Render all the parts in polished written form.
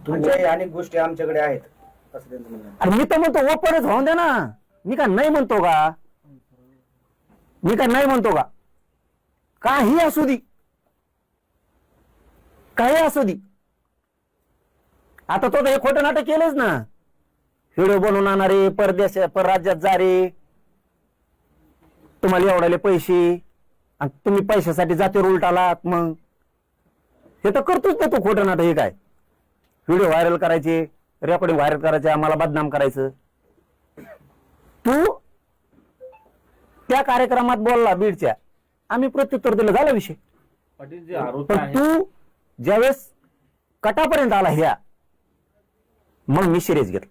तुमच्या अनेक गोष्टी आमच्याकडे आहेत असं त्यांचं म्हणणं आहे. आणि मी तर म्हणतो ओपनच होऊन द्या ना. मी का नाही म्हणतो का? मी का नाही म्हणतो का? काही असू दे, काही असू दे. आता तो हे खोटं नाटक केलंच ना. व्हिडिओ बनवून आणणारे, परराज्यात जा रे, तुम्हाला एवढाले पैसे, आणि तुम्ही पैशासाठी जातीवर उलटालात. मग हे तर करतोच ना तू खोटं नाटक. हे काय व्हिडिओ व्हायरल करायचे, रेकॉर्डिंग व्हायरल करायचे, आम्हाला बदनाम करायचं. तू त्या कार्यक्रमात बोलला बीडच्या, आम्ही प्रत्युत्तर दिलं, झाला विषय. पाटील जे आरोप पण आहे तू ज्यावेळेस कटापर्यंत आला ह्या, मग मी सिरियस घेतलं.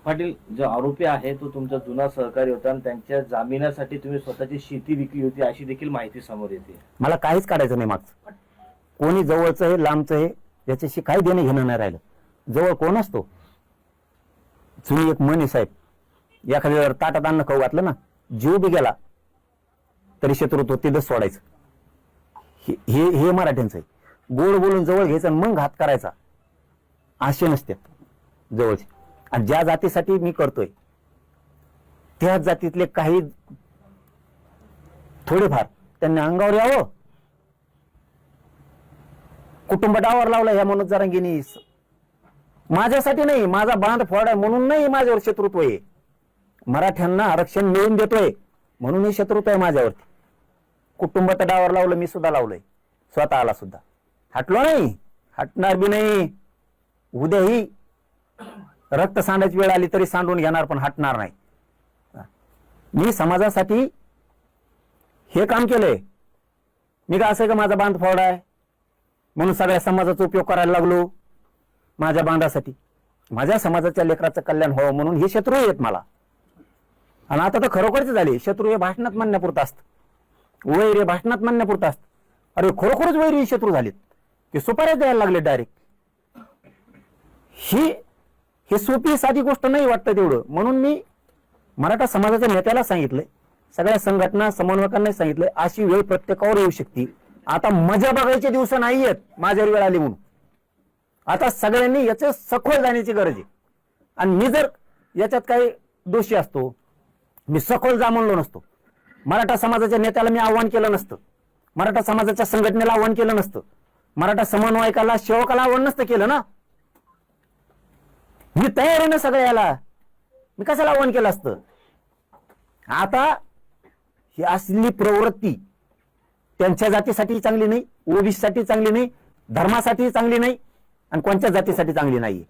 पाटील जो आरोपी आहे तो तुमचा जुना सहकारी होता आणि त्यांच्या जामिनासाठी तुम्ही स्वतःची शेती विकली होती अशी देखील माहिती समोर येते. मला काहीच काढायचं नाही मागचं. कोणी जवळचं आहे लांबचं आहे याच्याशी काही देणं घेणं नाही राहिलं. जवळ कोण असतो? जुनी एक म्हण आहे साहेब, एखाद्या वेळेला ताटात अन्न खाऊ घातलं ना, जीव बी गेला तरी शत्रुत्व तिथंच सोडायचं. हे मराठ्यांचं आहे. गोड बोलून जवळ घ्यायचं आणि मग घात करायचा, असे नसते जवळचे. आणि ज्या जातीसाठी मी करतोय त्या जातीतले काही थोडेफार त्यांनी अंगावर यावं. कुटुंब डावावर लावला ह्या मनोज जरांगेनी. माझ्यासाठी नाही, माझा बांध फोड आहे म्हणून नाही माझ्यावर शत्रुत्व आहे. मराठ्यांना आरक्षण मिळवून देतोय म्हणून हे शत्रुत्व आहे माझ्यावरती. कुटुंबाचं डावावर लावलं, मी सुद्धा लावलंय, स्वतःला सुद्धा. हटलो नाही, हटणार बी नाही. उद्याही रक्त सांडायची वेळ आली तरी सांडून घेणार, पण हटणार नाही. मी समाजासाठी हे काम केलंय. मी का असं का माझा बांध फोड आहे म्हणून सगळ्या समाजाचा उपयोग करायला लागलो माझ्या बांधासाठी? माझ्या समाजाच्या लेकराचं कल्याण व्हावं म्हणून हे शत्रू आहेत मला. आणि आता तर खरोखरच झाले. शत्रू हे भाषणात म्हणण्यापुरतं असतं, वैर हे भाषणात म्हणण्यापुरतं असतं. अरे खरोखरच वैर हे शत्रू झालेत की सुपाऱ्या द्यायला लागले डायरेक्ट. हे सोपी साधी गोष्ट नाही वाटतं तेवढं. म्हणून मी मराठा समाजाच्या नेत्याला सांगितलंय, सगळ्या संघटना समन्वयकांना सांगितलंय, अशी वेळ प्रत्येकावर येऊ शकते. आता मजा बघायचे दिवस नाहीयेत, माझ्यावर वेळ आली म्हणून. आता सगळ्यांनी याचं सखोल जाण्याची गरज आहे. आणि मी जर याच्यात काही दोषी असतो, मी सखोल जा म्हणलो नसतो, मराठा समाजाच्या नेत्याला मी आव्हान केलं नसतं, मराठा समाजाच्या संघटनेला आव्हान केलं नसतं, मराठा समन्वयकाला सेवकाला आव्हान नसतं केलं ना. मी तयार आहे ना सगळ्याला, मी कशाला आव्हान केलं असतं. आता ही असली प्रवृत्ती त्यांच्या जातीसाठी चांगली नाही, ओबीसी साठी चांगली नाही, धर्मासाठी चांगली नाही, आणि कोणत्या जातीसाठी चांगली नाही.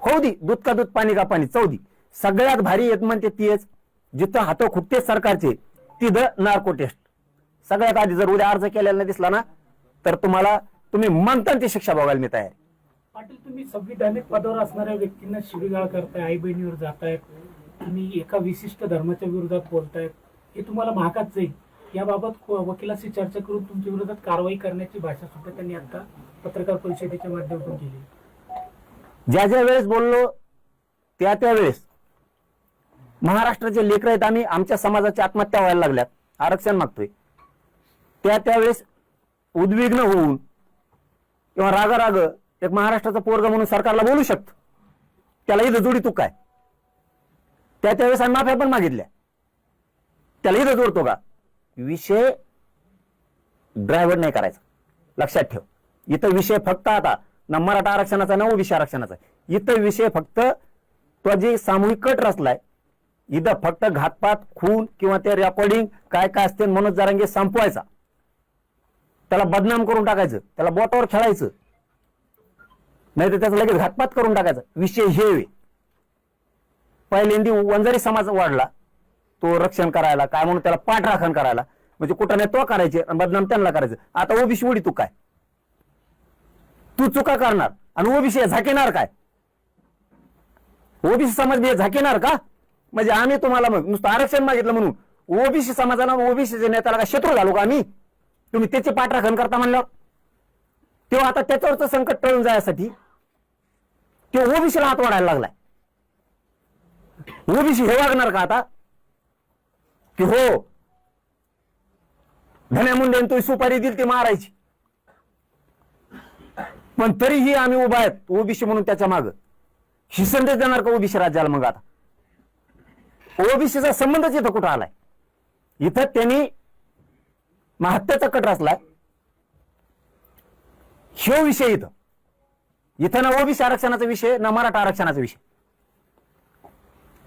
होऊ दे, दूध का दूध पाणी का पाणी, चौदी सगळ्यात भारी येत म्हणते तीच. जिथं हातो खुटते सरकारचे तिथं नार्को टेस्ट. सगळ्यात आधी जर उद्या अर्ज केलेला नाही दिसला ना, तर तुम्ही म्हणता ती शिक्षा बघायला मी तयार. पाटील, तुम्ही संविधानिक पदावर असणाऱ्या व्यक्तींना शिवीगाळ करताय, आई बहिणीवर जातायत, तुम्ही एका विशिष्ट धर्माच्या विरोधात बोलतायत, हे तुम्हाला महागात जाईल. याबाबत वकिलाशी चर्चा करून तुमच्या विरोधात कारवाई करण्याची भाषा सुद्धा त्यांनी आता पत्रकार परिषदेच्या माध्यमातून केली. ज्या वेळेस बोललो त्या वेळेस महाराष्ट्राचे लेकर आहेत आम्ही, आमच्या समाजाची आत्महत्या व्हायला लागल्यात, आरक्षण मागतोय, त्यावेळेस उद्विग्न होऊन किंवा राग एक महाराष्ट्राचा पोरग म्हणून सरकारला बोलू शकतो, त्याला इथं जोडी तू काय. त्यावेळेस आम्ही माफी पण मागितल्या, त्याला इथं जोडतो का. विषय ड्रायव्हर नाही करायचा, लक्षात ठेव. इथं विषय फक्त आता ना मराठा आरक्षणाचा ना ओबीसी आरक्षणाचा, इथं विषय फक्त तो जे सामूहिक कट रचलाय, इथं फक्त घातपात, खून किंवा ते रेकॉर्डिंग काय काय असते मनोज जरांगे संपवायचा, त्याला बदनाम करून टाकायचं, त्याला बोटावर खेळायचं, नाही तर त्याचा लगेच घातपात करून टाकायचा. विषय हे पहिल्यांदी वंजारी समाज वाढला तो रक्षण करायला, काय म्हणून त्याला पाठराखण करायला, म्हणजे कुठं नाही तो करायचे आणि बदनाम त्यांना करायचं. आता ओबीसी उडी तू काय, तू चुका करणार आणि ओबीसी झाकेणार काय, ओबीसी समाज बी झाकेणार का. म्हणजे आम्ही तुम्हाला मग नुसतं आरक्षण मागितलं म्हणून ओबीसी समाजाला, ओबीसीच्या नेत्याला का शत्रू झालो का आम्ही. तुम्ही त्याची पाठराखण करता म्हणल्यावर तेव्हा आता त्याच्यावरचं संकट टळून जाण्यासाठी ते ओबीसीला हात वाढायला लागलाय. ओबीसी हे वागणार का आता की हो धन्या मुंडेन तू सुपारी दिली ती मारायची. पण तरीही आम्ही उभा आहेत ओबीसी म्हणून त्याच्या मागं. ही संदेश देणार का ओबीसी राज्याला? मग आता ओबीसीचा संबंधच इथं कुठं आलाय? इथं त्यांनी हत्याचा कट रचलाय. ह्यो विषय इथं ना ओबीसी आरक्षणाचा विषय ना मराठा आरक्षणाचा विषय.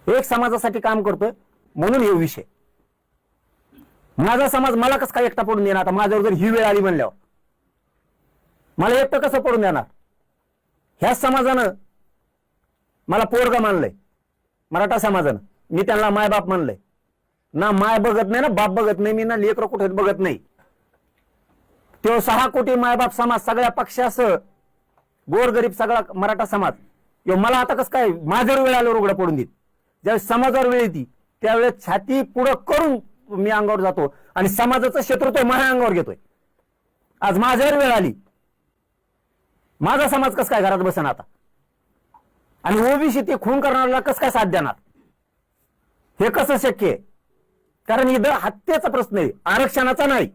एक समाजासाठी काम करतोय म्हणून हे विषय. माझा समाज मला कसं काय एकटा पडून देणार? आता माझ्यावर जर ही वेळ आली म्हणल्यावर मला एकटं कसं पडून देणार? ह्याच समाजानं मला पोरगा मानलंय, मराठा समाजानं. मी त्यांना मायबाप मानलंय. ना माय बघत नाही ना बाप बघत नाही मी, ना लेकरं कुठे बघत नाही. तो 6 कोटी मायबाप समाज सगळ्या पक्षासह गोरगरीब सगळा मराठा समाज मला आता कसं काय माझ्यावर वेळ आल्यावर उघडं पडून देत? ज्यावेळेस समाजावर वेळ येते त्यावेळेस छाती पुढं करून मी अंगावर जातो आणि समाजाचं शत्रुत्व माझ्या अंगावर घेतोय. आज माझ्यावर वेळ आली, माझा समाज कसं काय घरात बसेन आता? आणि ओबीसी ते खून करणाऱ्याला कसं काय साथ देणार? हे कसं शक्य आहे? कारण इथं हत्येचा प्रश्न आहे, आरक्षणाचा नाही.